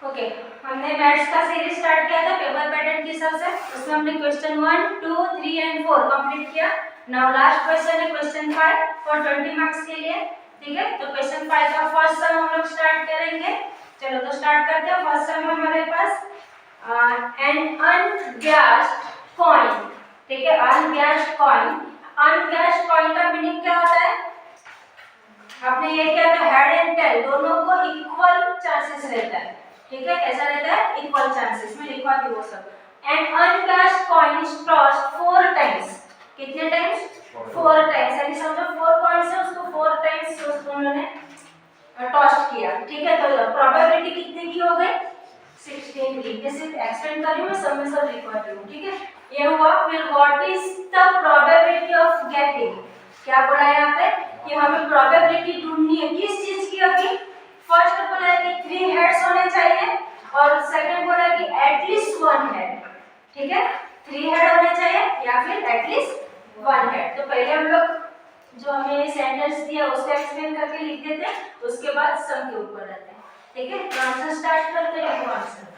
Okay, हमने maths का series start किया था पेपर पैटर्न के हिसाब से। उसमें हमने क्वेश्चन 1, 2, 3 एंड 4 कंप्लीट किया। नाउ लास्ट क्वेश्चन है क्वेश्चन 5 फॉर 20 मार्क्स के लिए। ठीक है, तो क्वेश्चन 5 का फर्स्ट सम हम लोग स्टार्ट करेंगे। चलो तो स्टार्ट करते हैं। फर्स्ट सम है हमारे पास एन अनगैस्ड कॉइन। ठीक है, अनगैस्ड कॉइन। अनगैस्ड कॉइन का मीनिंग क्या होता है? आपने ये किया तो हेड एंड टेल दोनों को इक्वल चांसेस रहता है। ठीक है, कैसा रहता है? इक्वल चांसेस में लिखवा दी वो सब। And अनकैश्ड coin is tossed 4 times. कितने टाइम्स? 4 टाइम्स। यानी समझो 4 कॉइंस है, उसको 4 टाइम्स उन्होंने टॉस्ट किया। ठीक है, तो प्रोबेबिलिटी कितने की हो गई? 16 की। ये सिर्फ एक्सपेंड कर रही हूं, मैं सब में सब लिखवा रही हूं। ठीक है, ये हुआ। फिर what is the probability of getting? क्या बोला यहाँ पे कि हमें प्रोबेबिलिटी ढूंढनी है किस चीज की होगी? फर्स्ट बोला है कि 3 हेड्स होने चाहिए और सेकंड बोला है कि एटलीस्ट 1 हेड। ठीक है, 3 हेड होने चाहिए या फिर एटलीस्ट 1 हेड। तो पहले हम लोग जो हमें सेंटेंस दिया उसको एक्सप्लेन करके लिख देते हैं, उसके बाद सम के ऊपर रहते हैं। ठीक है, तो आंसर स्टार्ट करते हैं। लिखो answer.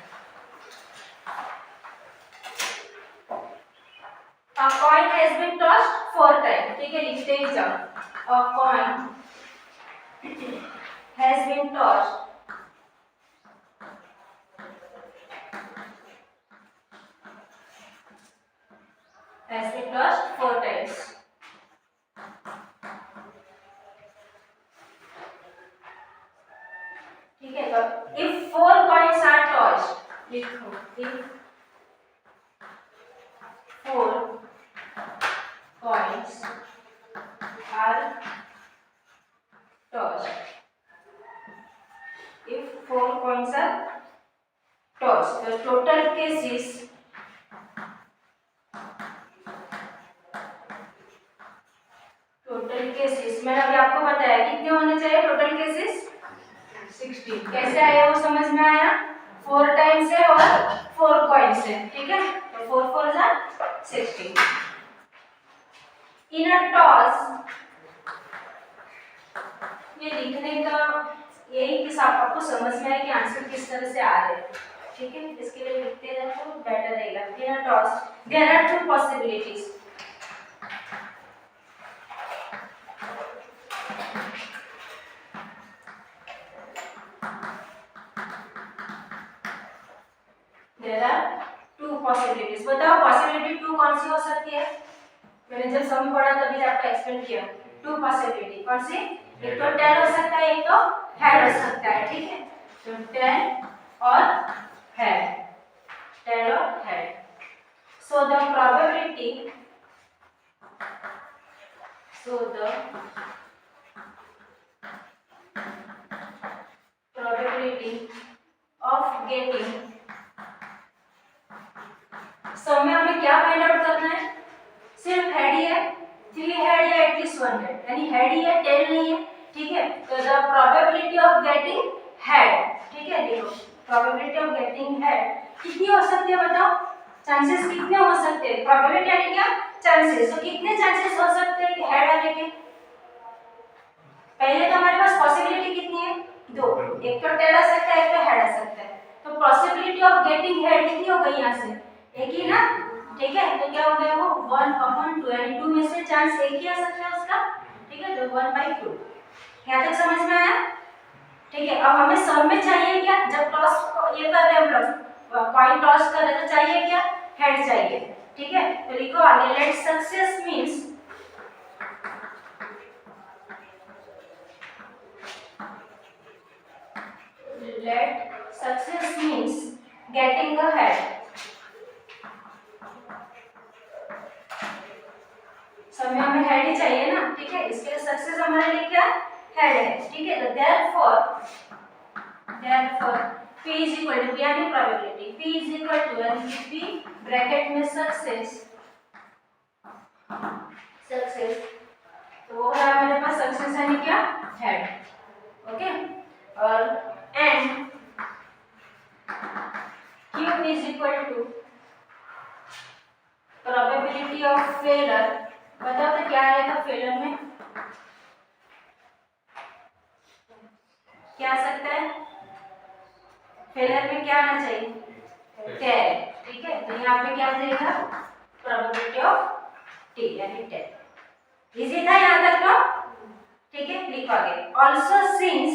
A coin has been tossed 4 times. ठीक है, लिखते ही जाओ। A coin has been tossed has been tossed 4 times. ठीक है, तो if 4 coins are tossed, लिखो if 4 coins are tossed. If 4 coins are tossed, the total cases मैंने अभी आपको बताया कितने होने चाहिए टोटल केसेस? 16। कैसे आया वो समझ में आया? 4 टाइम्स है और 4 कॉइन्स है। ठीक है, तो 4 4 जा 16। इन अ टॉस, ये लिखने का यही कि आपको समझ में आए कि आंसर किस तरह से आ रहे हैं। ठीक है, इसके लिए लिखते हैं तो बेटर रहेगा। In a toss there are 2 possibilities. There are 2 possibilities. बताओ पॉसिबिलिटी 2 कौन सी हो सकती है? मैंने जब सम पढ़ा तभी आपको एक्सप्लेन किया। 2 पॉसिबिलिटी कौन सी? एक तो टेल हो सकता है, एक तो हेड हो सकता है। ठीक है, तो टेल और हेड, टेल और head. So the probability of getting, सम में हमें क्या फाइंड आउट करना है? सिर्फ हेड ही है, 3 हेड या एटलीस्ट 1 हेड, यानी हेड ही है, टेल नहीं है। ठीक है, तो the probability of getting head. ठीक है, देखो प्रोबेबिलिटी ऑफ गेटिंग हेड कितनी हो सकती है? बताओ चांसेस कितने हो सकते हैं? प्रोबेबिलिटी यानी क्या? चांसेस। तो कितने चांसेस हो सकते हैं कि हेड आने के? पहले तो हमारे पास पॉसिबिलिटी कितनी है? 2। एक तो टेल आ सकता है, एक तो हेड आ सकता है। तो पॉसिबिलिटी ऑफ गेटिंग हेड कितनी हो गई? यहाँ से एक ही ना। ठीक है, तो क्या हो गया वो 1/2, यानी 2 में से चांस एक ही आ सकता है उसका। ठीक है, तो 1/2। यहाँ तक समझ में आया? ठीक है, अब हमें सम में चाहिए क्या? जब टॉस ये कर रहे हैं हम लोग, कॉइन टॉस कर रहे हैं, तो चाहिए क्या? हेड चाहिए। ठीक है, तो लिखो आगे। Late success means getting a head। समय हमें हेड ही चाहिए ना। ठीक है, इसके लिए सक्सेस हमारे लिए क्या? हेड है। ठीक है, तो therefore P is equal to P यानी probability, P is equal to यानी P ब्रैकेट में सक्सेस तो वो है हमारे पास सक्सेस यानी क्या? हेड। ओके, और and Q is equal to probability of failure. बताओ तो क्या आएगा फेलियर में? क्या आ सकता है? फेलियर में क्या आना चाहिए, टेल, ठीक है। तो यहाँ पे क्या हो जाएगा, प्रोबेबिलिटी ऑफ टी यानी टेल। इजी था यहाँ तक तो, ठीक है। लिखो आगे, also since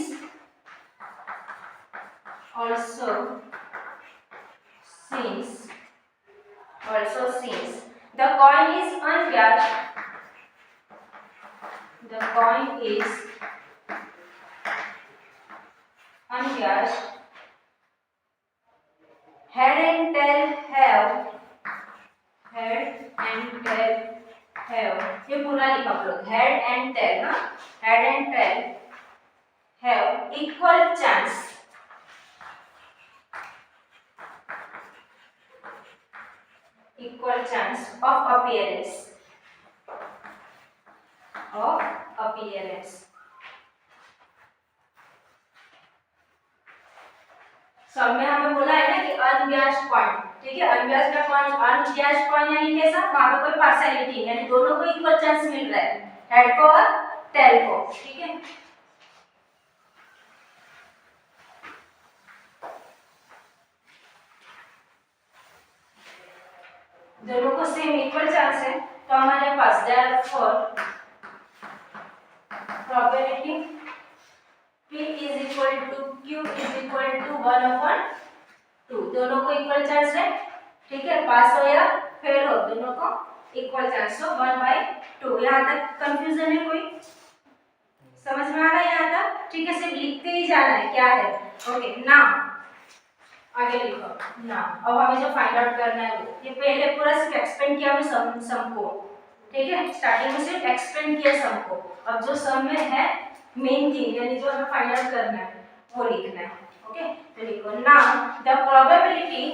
the coin is unwashed, head and tail have, ये पूरा लिखा आप लोग, head and tail ना, head and tail have equal chance of appearance, सब में हमें बोला है ना कि अनव्याज्ड कॉइन, ठीक है। अनव्याज्ड का कॉइन, अनव्याज्ड कॉइन यानी कैसा, वहां पे कोई पार्शियलिटी यानी दोनों को इक्वल चांस मिल रहा है, हेड को और टेल को, ठीक है। दोनों को सेम इक्वल चांस है, तो हमारे पास therefore probability P is equal to Q is equal to 1/2, दोनों को इक्वल चांस है, ठीक है। पास हो या फेल हो, दोनों को इक्वल चांस हो 1/2। यहाँ तक कंफ्यूजन है कोई, समझ में आ रहा है यहाँ तक, ठीक है। सिर्फ लिखते ही जाना है क्या है, ओके। नाउ आगे लिखो, नाउ अब हमें जो फाइंड आउट करना है वो, ये पहले पूरा सिर्फ एक्सपेंड किया हमने सम को, ठीक है। स्टार्टिंग में सिर्फ एक्सपेंड किया सम को, अब जो सम में है मेन थिंग यानी जो हमें फाइंड आउट करना है वो लिखना है, ओके। तो लिखो, now the probability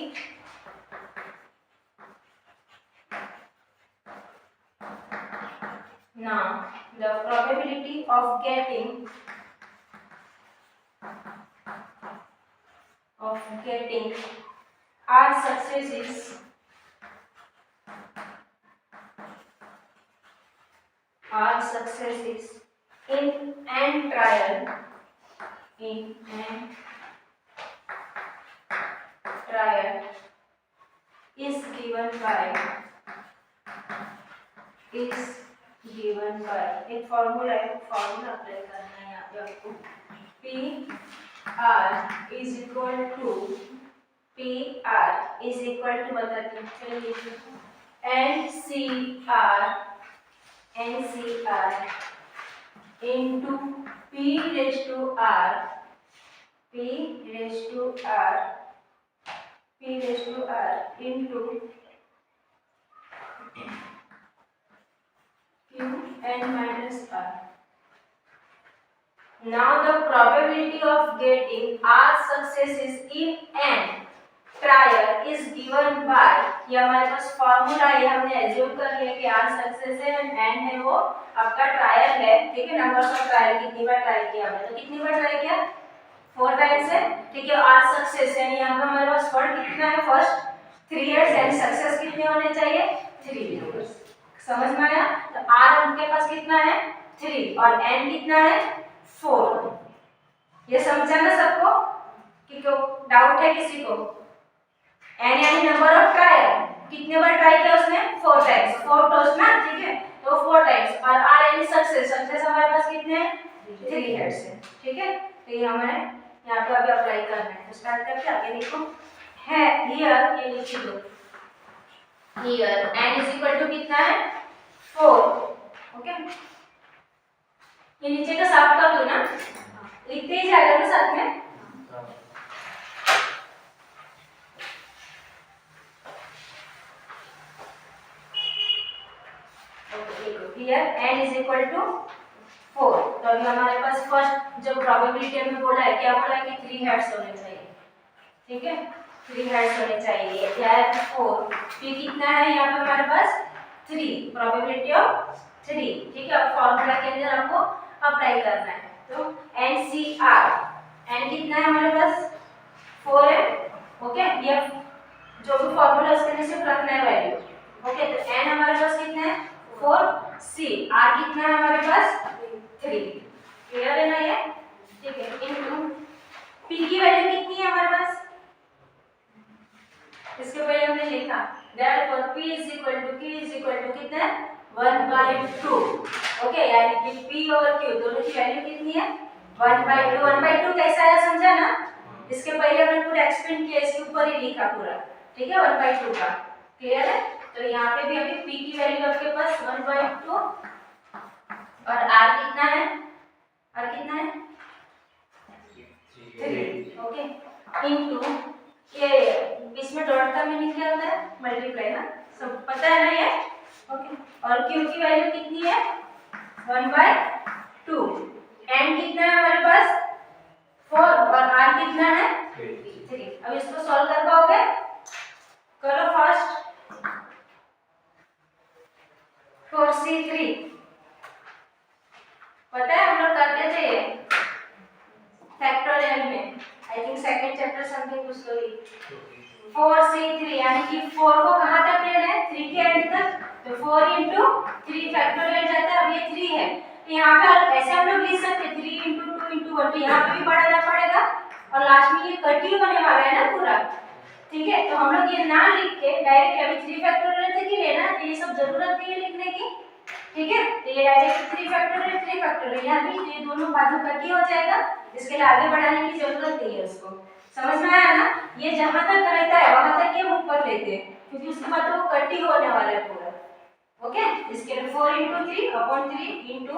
of getting our successes in an trial is given by एक फॉर्मूला है, फॉर्मूला अप्लाई करना है यहाँ पे आपको। PR is equal to बताती हूँ, चलिए NCR into P raised to R into Q n minus R. Now the probability of getting R successes in an trial is given by, ये हमारे पास फॉर्मूला है, हमने एज्यूम कर लिया कि R सक्सेस है एंड n है वो आपका ट्रायल है, ठीक है। नंबर्स ऑफ ट्रायल, कितनी बार ट्राई किया हमने, तो कितनी बार ट्राई किया, 4 टाइम्स है, ठीक है। R सक्सेस यानी यहाँ पे हमारे पास वर्ड कितना है, फर्स्ट 3 इयर्स एंड सक्सेस कितने होने चाहिए, 3 इयर्स, समझ में आया। तो R उनके पास कितना है, 3 और n कितना है, 4। ये समझा ना सबको, कि को डाउट है किसी को, n यानी नंबर ऑफ ट्रायल, कितने बार ट्राई किया उसने, 4 टाइम्स, 4 टोस ना, ठीक है। तो 4 टाइम्स और R यानी सक्सेस हमारे पास कितने हैं, 3 हेड्स है, ठीक है। तो ये हमें यहाँ पे अभी अप्लाई करना है, तो स्टार्ट करके आगे लिखो, है हियर, ये लिख दो, here n is equal to कितना है, 4, ओके। ये नीचे का साफ कर दो ना, लिखते ही जाएगा ना साथ में। Here n is equal to 4, तो अभी हमारे पास फर्स्ट जो प्रोबेबिलिटी में बोला है, क्या बोला है कि 3 हेड्स होने चाहिए, ठीक है। 3 हेड्स होने चाहिए, यार 4, p कितना है यहाँ पे हमारे पास 3, प्रोबेबिलिटी ऑफ 3, ठीक है। अब फॉर्मूला के अंदर आपको अप्लाई करना है, तो NCR, n कितना है हमारे पास 4 है, ओके। ये जो भी फॉर्मूला उसके अंदर सिर्फ रखना है वैल्यू, ओके। तो n हमारे पास कितना है 4, C R कितना है हमारे पास 3, क्लियर है ना ये, ठीक है। इनटू P की वैल्यू कितनी है हमारे पास लिखा, therefore p is equal to q is equal to कितना 1/2। ओके, यानी कि p और q दोनों की वैल्यू कितनी है 1/2। 1/2 कैसा है समझा ना, इसके पहले हमने पूरा एक्सप्लेन किया, इसके ऊपर ही लिखा पूरा, ठीक है 1/2 का, क्लियर है। तो यहाँ पे भी अभी p की वैल्यू आपके पास 1/2 और r कितना है, r कितना है 3, ओके, इनटू ये इसमें डॉट का मीनिंग क्या होता है मल्टीप्लाई ना, सब पता है ना ये, ओके। और q की वैल्यू कितनी है 1/2, n कितना है हमारे पास 4 और r कितना है 3। अब इसको सॉल्व कर पाओगे, करो फर्स्ट 4c3, पता है हम लोग करते थे फैक्टोरियल में, I think second chapter something उसको ली 4c3, यानी कि 4 को कहां तक लेना है 3 के एंड तक, तो 4 into 3 फैक्टोरियल जाता है, अब ये 3 है तो यहाँ पे ऐसे हम लोग लिख सकते 3 into 2 into 1, तो यहाँ पे भी बढ़ाना पड़ेगा और लास्ट में ये कंटिन्यू होने वाला है ना पूरा, ठीक है। तो हम लोग ये ना लिख के डायरेक्ट अभी 3 फैक्टोरियल तक ही लेना, तो ये सब जरूरत नहीं है लिखने की, ठीक है। तो ये डायरेक्ट 3 फैक्टोरियल यहाँ भी ये दोनों बाजू कटी हो जाएगा, इसके लिए आगे बढ़ाने की जरूरत नहीं है उसको, समझ में आया ना। ये जहां तक रहता है वहां तक ये ऊपर लेते हैं, क्योंकि उसके बाद वो कटी होने वाला है पूरा, ओके। इसके लिए 4 into 3 upon 3 into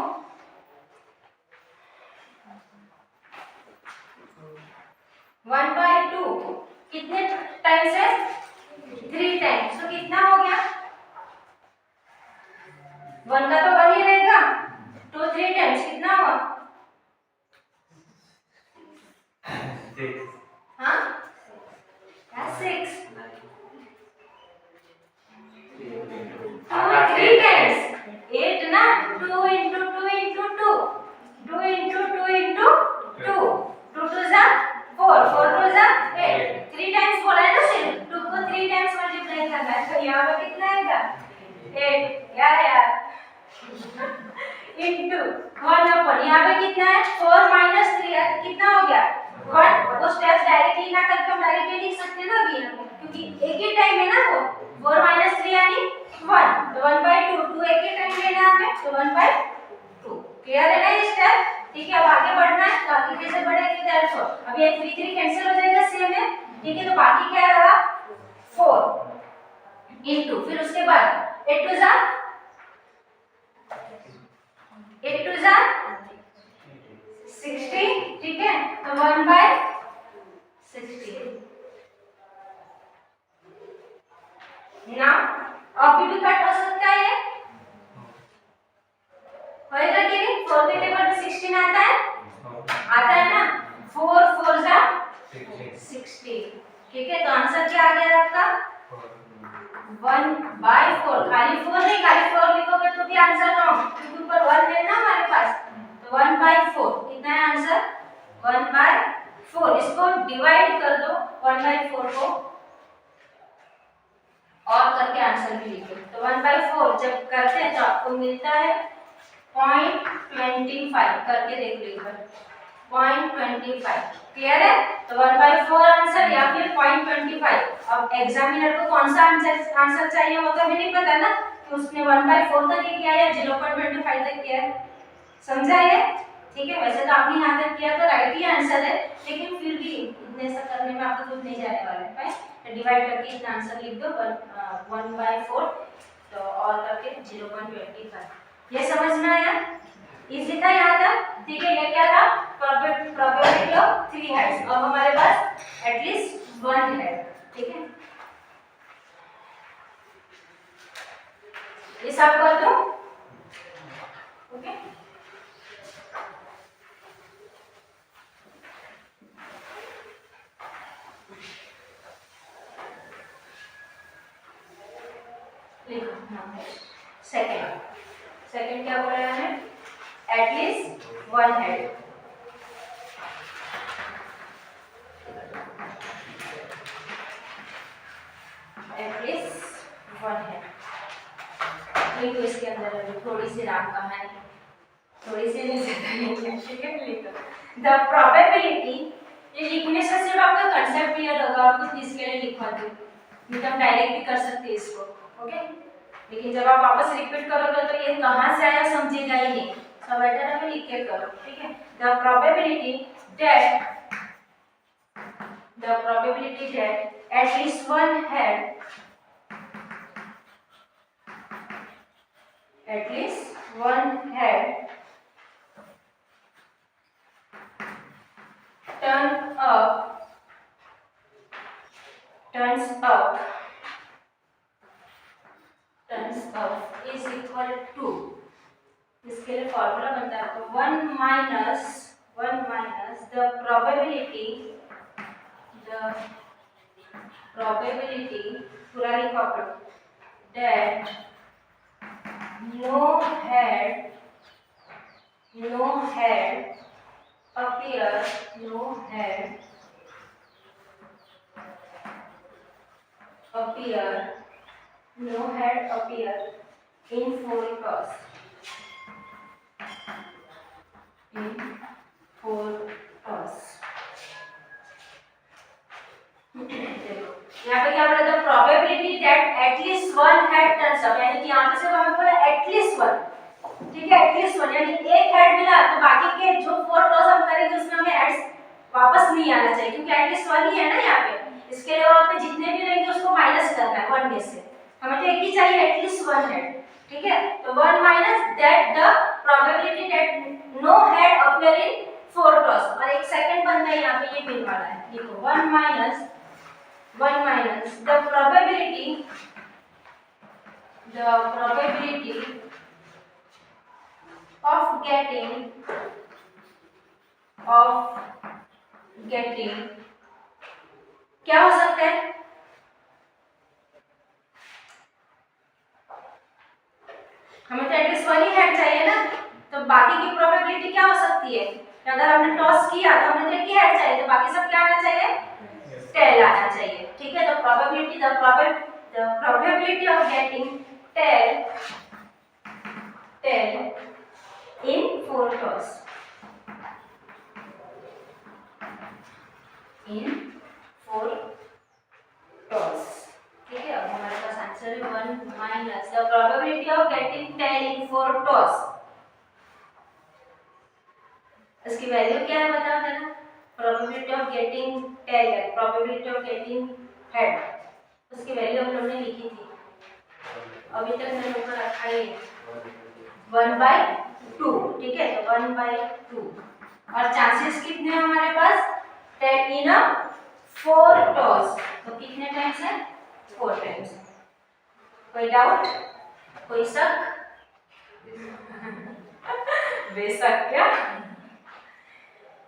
1/2 कितने टाइम्स है 3 टाइम्स, तो कितना हो गया 1 का तो 1 ही रहेगा, तो 3 टाइम्स कितना हुआ 6, हाँ 6, 3 टाइम्स 8 ना, 2 into 2 into 2, 2 into 2 into 2, 2 2 जा 4, 4 2 जा 8, 3 टाइम्स बोला है ना, सिर्फ 2 को 3 टाइम्स मल्टीप्लाई करना है, तो यहाँ पे कितना आएगा 8 यार into 1 अपन, यहाँ पे कितना है 4 minus 3 कितना हो गया 1, वो स्टेप्स डायरेक्टली ना करके हम डायरेक्टली लिख सकते हैं ना अभी यहाँ पे, क्योंकि एक ही टाइम है ना वो 4 minus 3 यानी 1, तो 1/2, 2 एक ही टाइम लेना है हमें, तो 1/2, क्लियर है ना ये स्टेप, ठीक है। अब आगे बढ़ना है, तो आगे कैसे बढ़ेंगे देखो, अब ये 3 3 कैंसिल हो जाएगा सेम है, ठीक है। तो बाकी क्या रहा 4 into, फिर उसके बाद 8 2 जा 60, ठीक है, तो 1/60 ना, अभी भी कट हो सकता है ये, होएगा कि नहीं, 4 के टेबल में 16 आता है ना, 4 4 जा 60, ठीक है। तो आंसर क्या आ गया आपका 1/4, खाली 4 नहीं, खाली 4 लिखोगे तो भी आंसर रॉन्ग, क्योंकि ऊपर 1 है ना हमारे पास, तो 1/4 कितना है आंसर 1/4, इसको डिवाइड कर दो 1/4 को और करके आंसर भी लिखो, तो 1/4 जब करते हैं तो आपको मिलता है 0.25, करके देख लो एक बार 0.25, क्लियर है। तो 1/4 आंसर या फिर 0.25। अब एग्जामिनर को कौन सा आंसर चाहिए वो तो हमें नहीं पता ना, कि उसने 1/4 तक ही किया या 0.25 तक किया है, समझा ये, ठीक है। वैसे तो आपने यहाँ तक किया तो राइट ही आंसर है, लेकिन फिर भी इतने सब करने में आपको कुछ नहीं जाने वाला है, तो डिवाइड करके इतना आंसर लिख दो 1/4, तो और करके 0.25, ये समझ में आया, इजी था यहाँ तक, ठीक है। ये क्या था प्रोबेबिलिटी ऑफ 3 हेड्स, अब हमारे पास एटलीस्ट 1 हेड, ठीक है। ये सब कर दो, ओके। सेकंड क्या बोला है हमें एटलीस्ट 1 हेड, एटलीस्ट 1 हेड, लिखो इसके अंदर थोड़ी सी राम कहानी, थोड़ी सी नहीं ज्यादा नहीं, ठीक है। लिखो द प्रोबेबिलिटी, ये लिखने से सिर्फ आपका कांसेप्ट क्लियर होगा, और कुछ इसके लिए लिखवा दो, नहीं तो हम डायरेक्ट भी कर सकते हैं इसको, ओके। लेकिन जब आप वापस रिपीट करोगे तो ये कहाँ से आया समझेगा ही नहीं, सो बेटर हमें लिख के करो, ठीक है। The probability that at least one head turns up is equal to, इसके लिए फॉर्मूला बनता है तो 1 minus the probability पूरा लिखो आप लोग, that no head appear in four toss. यहाँ पे क्या बोला था, probability that at least one head turns up, यानी कि यहाँ पे सिर्फ हमें बोला एटलीस्ट वन, ठीक है, एटलीस्ट वन, यानी एक हेड मिला तो बाकी के जो 4 टॉस हम करेंगे उसमें हमें हेड्स वापस नहीं आना चाहिए, क्योंकि एटलीस्ट वन ही है ना यहाँ पे। इसके लिए वहाँ पे जितने भी रहेंगे उसको माइनस करना है 1 में से, हमें तो एक ही चाहिए एटलीस्ट वन हेड, ठीक है। तो 1 minus that the probability that no head appear in 4 toss, और एक सेकंड बनता है यहाँ पे ये पिन वाला है, देखो 1 minus the probability of getting क्या हो सकता है, हमें तो एटलीस्ट वन ही हेड चाहिए ना, तो बाकी की प्रोबेबिलिटी क्या हो सकती है, अगर हमने टॉस किया तो हमें तो एक ही हेड चाहिए, तो बाकी सब क्या आना चाहिए, टेल आना चाहिए, ठीक है। तो probability of getting tail in 4 toss, ठीक है। अब हमारे पास आंसर है 1 minus the probability of getting tail in 4 toss, इसकी वैल्यू क्या है बताओ जरा, probability of getting tail है, probability of getting head, उसकी वैल्यू हम लोगों ने लिखी थी, अभी तक मैंने ऊपर रखा है 1/2, ठीक है। तो 1/2, और चांसेस कितने हैं हमारे पास, टेल इन 4 टॉस, तो कितने टाइम्स है, 4 टाइम्स। कोई डाउट, कोई शक बेशक क्या,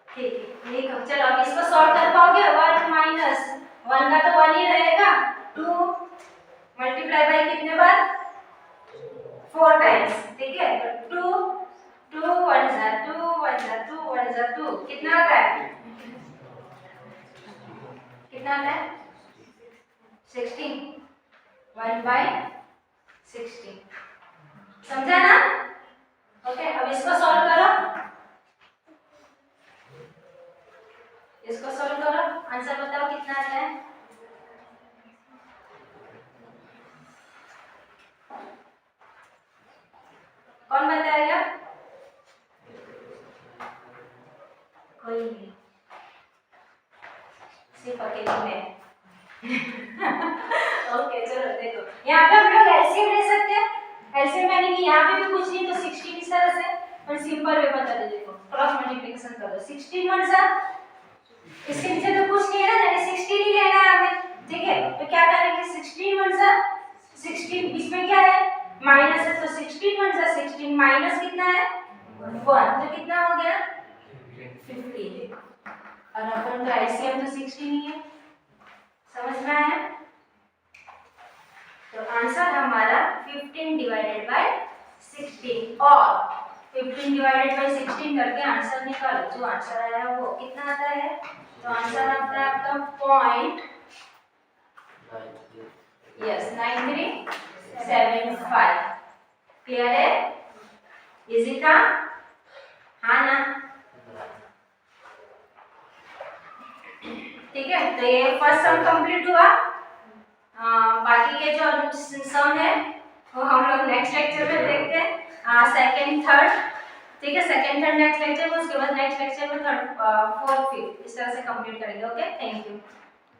ठीक है। देखो चलो अब इसको सॉल्व कर पाओगे, 1 माइनस 1 का तो 1 ही रहेगा, 2 मल्टीप्लाई बाय कितने बार, 4 टाइम्स, ठीक है। तो 2 1 जा 2 1 जा 2 1 जा 2, कितना आता है, कितना आता है 16, 1/16, समझा ना, ओके। अब इसको सॉल्व करो, आंसर बताओ कितना आता है, कौन बताएगा, कोई नहीं, सिर्फ अकेले में ओके चलो देखो, यहाँ पे हम लोग एलसीएम ले सकते हैं, एलसीएम यानी कि यहाँ पे भी कुछ नहीं तो 16 इस तरह से, पर सिंपल वे बता दे, देखो क्रॉस मल्टीप्लिकेशन करो, 16 1 जा, इसके नीचे तो कुछ नहीं है ना, यानी 16 ही लेना है हमें, ठीक है। तो क्या करेंगे, 16 1 जा 16, इसमें क्या है माइनस है, तो 16 1 जा 16, माइनस कितना है 1, तो कितना हो गया 15, और अपन का एलसीएम तो 16 ही है, समझ में आया। तो आंसर हमारा 15 डिवाइडेड बाय 16, और 15 डिवाइडेड बाय 16 करके आंसर निकालो, जो आंसर आया वो कितना आता है, तो आंसर आता है आपका पॉइंट, यस 9375, क्लियर है, इजी था, हाँ ना, ठीक है। तो ये फर्स्ट सम कंप्लीट हुआ, बाकी के जो सम है वो हम लोग नेक्स्ट लेक्चर में देखते हैं, सेकंड थर्ड, ठीक है, सेकंड थर्ड नेक्स्ट लेक्चर में, उसके बाद नेक्स्ट लेक्चर में थर्ड फोर्थ फिफ्थ इस तरह से कंप्लीट करेंगे। Okay, thank you.